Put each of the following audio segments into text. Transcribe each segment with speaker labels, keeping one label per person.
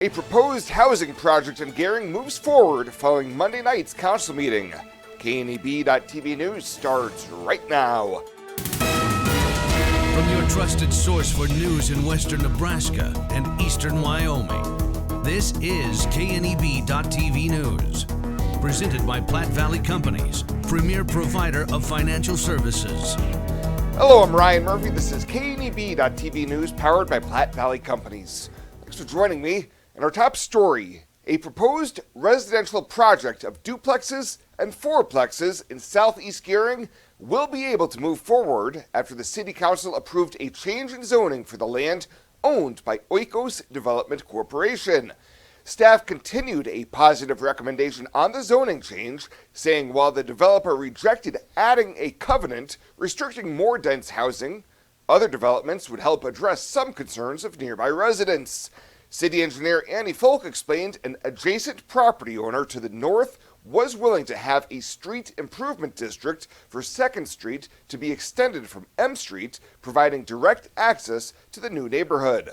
Speaker 1: A proposed housing project in Gering moves forward following Monday night's council meeting. KNEB.TV News starts right now.
Speaker 2: From your trusted source for news in western Nebraska and eastern Wyoming, this is KNEB.TV News. Presented by Platte Valley Companies, premier provider of financial services.
Speaker 1: Hello, I'm Ryan Murphy. This is KNEB.TV News powered by Platte Valley Companies. Thanks for joining me. In our top story, a proposed residential project of duplexes and fourplexes in southeast Gering will be able to move forward after the City Council approved a change in zoning for the land owned by Oikos Development Corporation. Staff continued a positive recommendation on the zoning change, saying while the developer rejected adding a covenant restricting more dense housing, other developments would help address some concerns of nearby residents. City engineer Annie Folk explained an adjacent property owner to the north was willing to have a street improvement district for 2nd Street to be extended from M Street, providing direct access to the new neighborhood.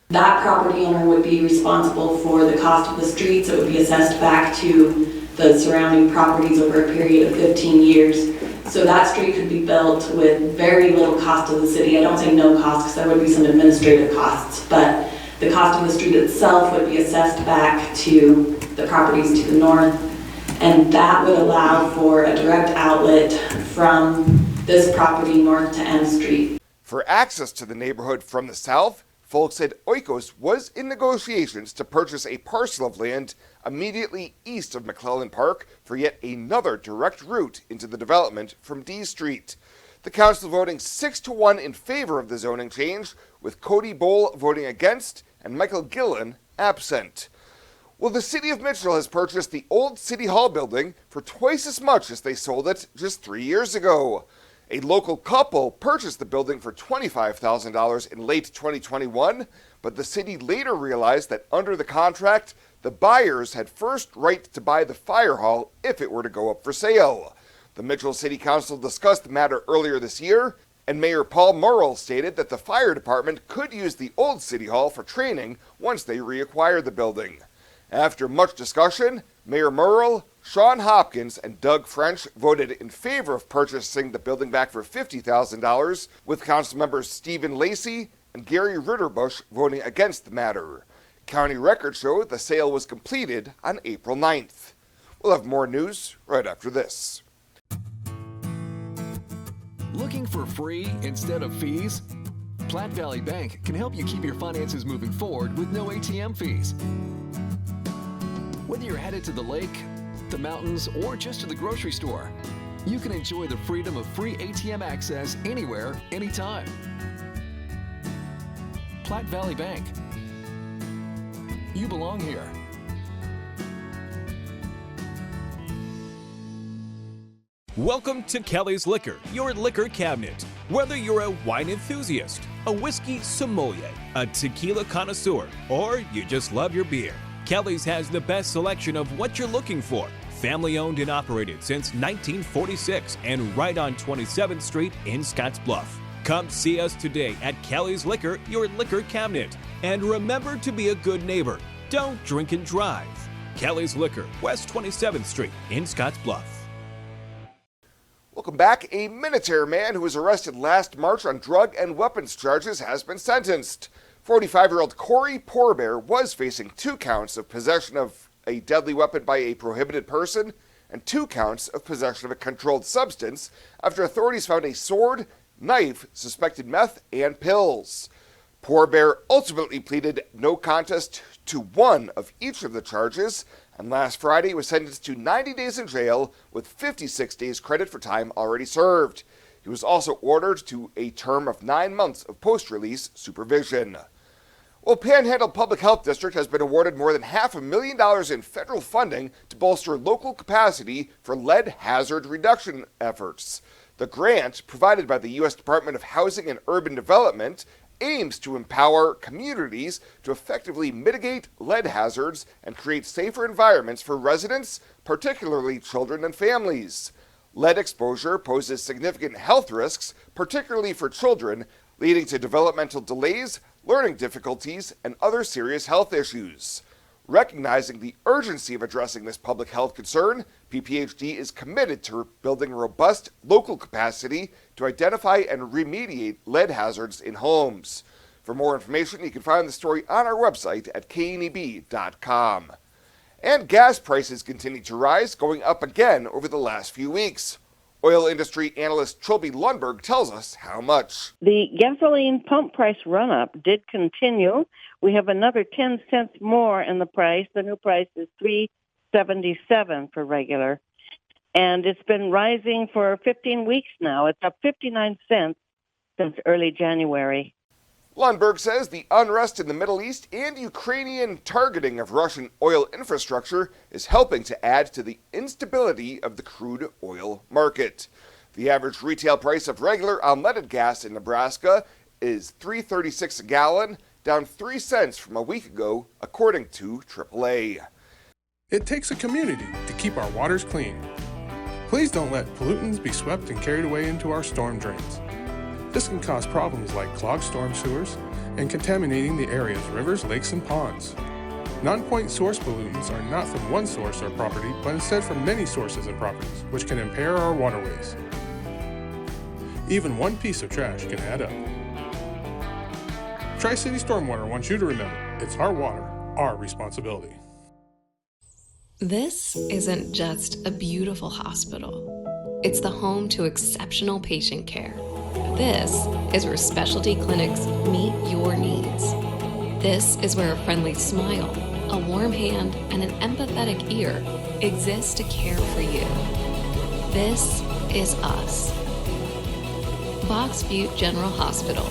Speaker 3: That property owner would be responsible for the cost of the streets. It would be assessed back to the surrounding properties over a period of 15 years. So that street could be built with very little cost to the city. I don't say no cost because there would be some administrative costs, but the cost of the street itself would be assessed back to the properties to the north, and that would allow for a direct outlet from this property north to M Street.
Speaker 1: For access to the neighborhood from the south, Folk said Oikos was in negotiations to purchase a parcel of land immediately east of McClellan Park for yet another direct route into the development from D Street. The council voting 6-1 in favor of the zoning change, with Cody Bowl voting against and Michael Gillen absent. Well, the city of Mitchell has purchased the old City Hall building for twice as much as they sold it just 3 years ago. A local couple purchased the building for $25,000 in late 2021, but the city later realized that under the contract, the buyers had first right to buy the fire hall if it were to go up for sale. The Mitchell City Council discussed the matter earlier this year, and Mayor Paul Murrell stated that the fire department could use the old City Hall for training once they reacquire the building. After much discussion, Mayor Murrell, Sean Hopkins, and Doug French voted in favor of purchasing the building back for $50,000, with council members Stephen Lacey and Gary Ritterbusch voting against the matter. County records show the sale was completed on April 9th. We'll have more news right after this.
Speaker 4: Looking for free instead of fees? Platte Valley Bank can help you keep your finances moving forward with no ATM fees. Whether you're headed to the lake, the mountains, or just to the grocery store, you can enjoy the freedom of free ATM access anywhere, anytime. Platte Valley Bank. You belong here.
Speaker 5: Welcome to Kelly's Liquor, your liquor cabinet. Whether you're a wine enthusiast, a whiskey sommelier, a tequila connoisseur, or you just love your beer, Kelly's has the best selection of what you're looking for. Family owned and operated since 1946 and right on 27th Street in Scottsbluff. Come see us today at Kelly's Liquor, your liquor cabinet. And remember to be a good neighbor. Don't drink and drive. Kelly's Liquor, West 27th Street in Scottsbluff.
Speaker 1: Welcome back. A Minutair man who was arrested last March on drug and weapons charges has been sentenced. 45-year-old Corey Poorbear was facing 2 counts of possession of a deadly weapon by a prohibited person and 2 counts of possession of a controlled substance after authorities found a sword, knife, suspected meth, and pills. Poorbear ultimately pleaded no contest to 1 of each of the charges, and last Friday was sentenced to 90 days in jail with 56 days credit for time already served. He was also ordered to a term of 9 months of post-release supervision. Well, Panhandle Public Health District has been awarded more than $500,000 in federal funding to bolster local capacity for lead hazard reduction efforts. The grant, provided by the U.S. Department of Housing and Urban Development, aims to empower communities to effectively mitigate lead hazards and create safer environments for residents, particularly children and families. Lead exposure poses significant health risks, particularly for children, leading to developmental delays, learning difficulties, and other serious health issues. Recognizing the urgency of addressing this public health concern, PPHD is committed to building robust local capacity to identify and remediate lead hazards in homes. For more information, you can find the story on our website at kneb.com. And gas prices continue to rise, going up again over the last few weeks. Oil industry analyst Trilby Lundberg tells us how much.
Speaker 6: The gasoline pump price run-up did continue. We have another 10 cents more in the price. The new price is $3.77 for regular. And it's been rising for 15 weeks now. It's up 59 cents since early January.
Speaker 1: Lundberg says the unrest in the Middle East and Ukrainian targeting of Russian oil infrastructure is helping to add to the instability of the crude oil market. The average retail price of regular unleaded gas in Nebraska is $3.36 a gallon, down 3 cents from a week ago, according to AAA.
Speaker 7: It takes a community to keep our waters clean. Please don't let pollutants be swept and carried away into our storm drains. This can cause problems like clogged storm sewers and contaminating the area's rivers, lakes, and ponds. Non-point source pollutants are not from one source or property, but instead from many sources and properties, which can impair our waterways. Even one piece of trash can add up. Tri-City Stormwater wants you to remember, it's our water, our responsibility.
Speaker 8: This isn't just a beautiful hospital. It's the home to exceptional patient care. This is where specialty clinics meet your needs. This is where a friendly smile, a warm hand, and an empathetic ear exist to care for you. This is us. Box Butte General Hospital.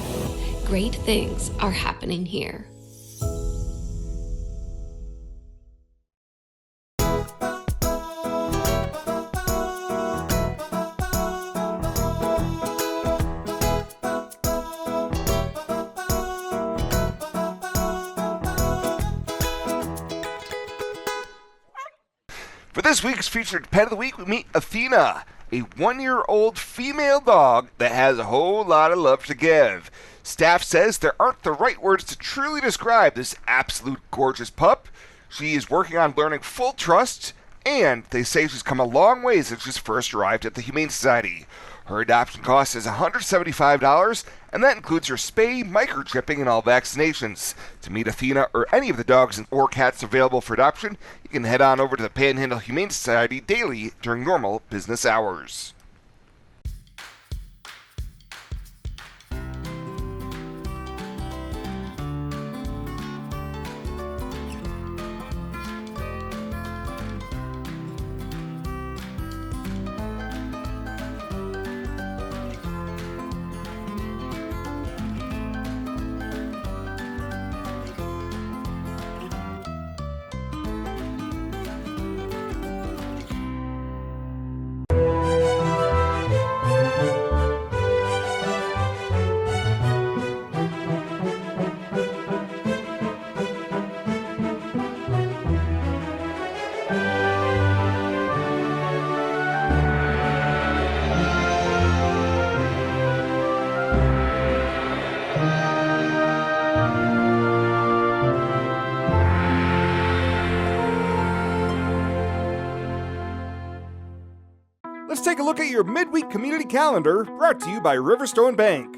Speaker 8: Great things are happening here.
Speaker 1: For this week's featured Pet of the Week, we meet Athena, a 1-year-old female dog that has a whole lot of love to give. Staff says there aren't the right words to truly describe this absolute gorgeous pup. She is working on learning full trust, and they say she's come a long way since she's first arrived at the Humane Society. Her adoption cost is $175, and that includes her spay, microchipping, and all vaccinations. To meet Athena or any of the dogs or cats available for adoption, you can head on over to the Panhandle Humane Society daily during normal business hours. Let's take a look at your midweek community calendar, brought to you by Riverstone Bank.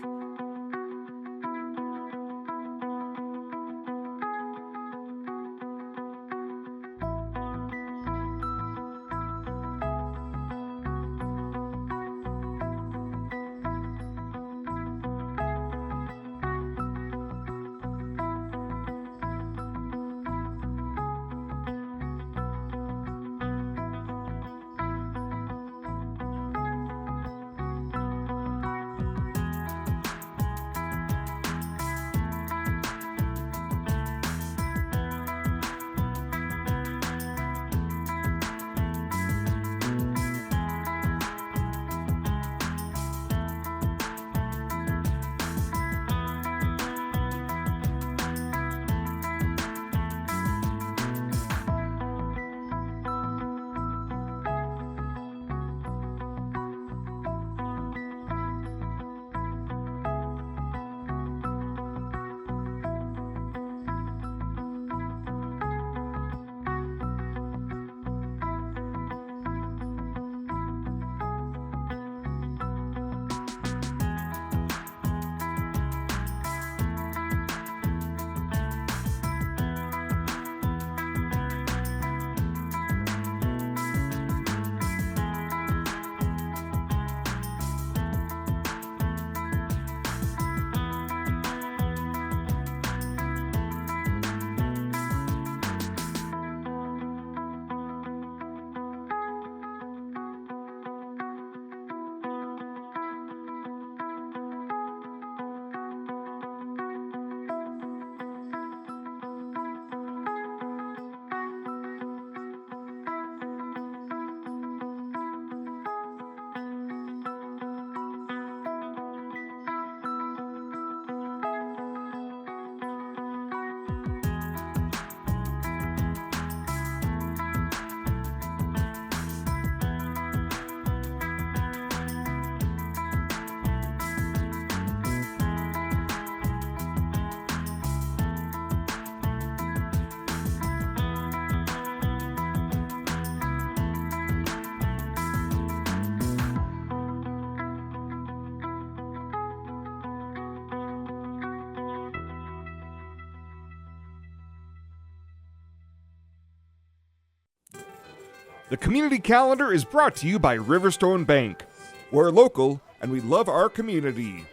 Speaker 1: The community calendar is brought to you by Riverstone Bank. We're local and we love our community.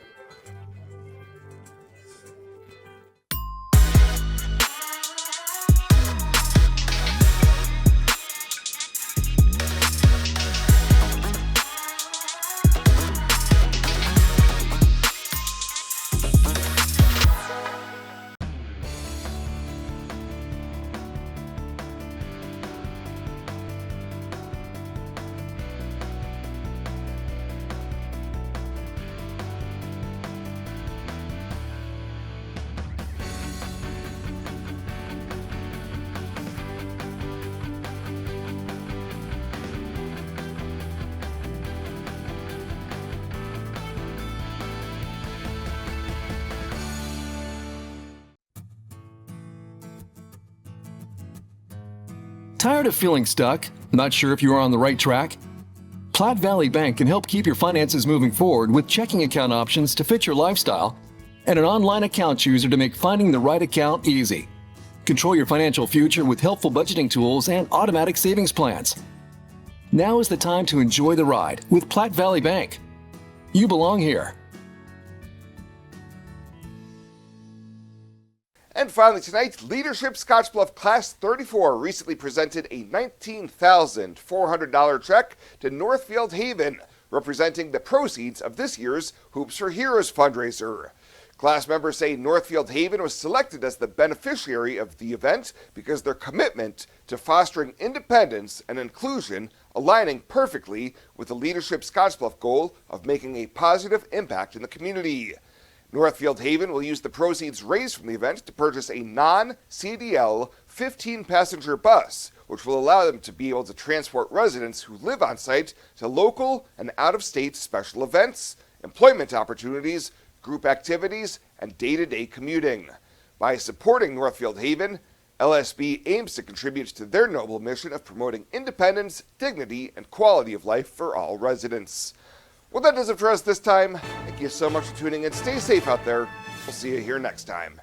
Speaker 4: Tired of feeling stuck? Not sure if you are on the right track? Platte Valley Bank can help keep your finances moving forward with checking account options to fit your lifestyle and an online account chooser to make finding the right account easy. Control your financial future with helpful budgeting tools and automatic savings plans. Now is the time to enjoy the ride with Platte Valley Bank. You belong here.
Speaker 1: And finally tonight, Leadership Scottsbluff Class 34 recently presented a $19,400 check to Northfield Haven, representing the proceeds of this year's Hoops for Heroes fundraiser. Class members say Northfield Haven was selected as the beneficiary of the event because their commitment to fostering independence and inclusion aligning perfectly with the Leadership Scottsbluff goal of making a positive impact in the community. Northfield Haven will use the proceeds raised from the event to purchase a non-CDL 15-passenger bus, which will allow them to be able to transport residents who live on site to local and out-of-state special events, employment opportunities, group activities, and day-to-day commuting. By supporting Northfield Haven, LSB aims to contribute to their noble mission of promoting independence, dignity, and quality of life for all residents. Well, that does it for us this time. Thank you so much for tuning in. Stay safe out there. We'll see you here next time.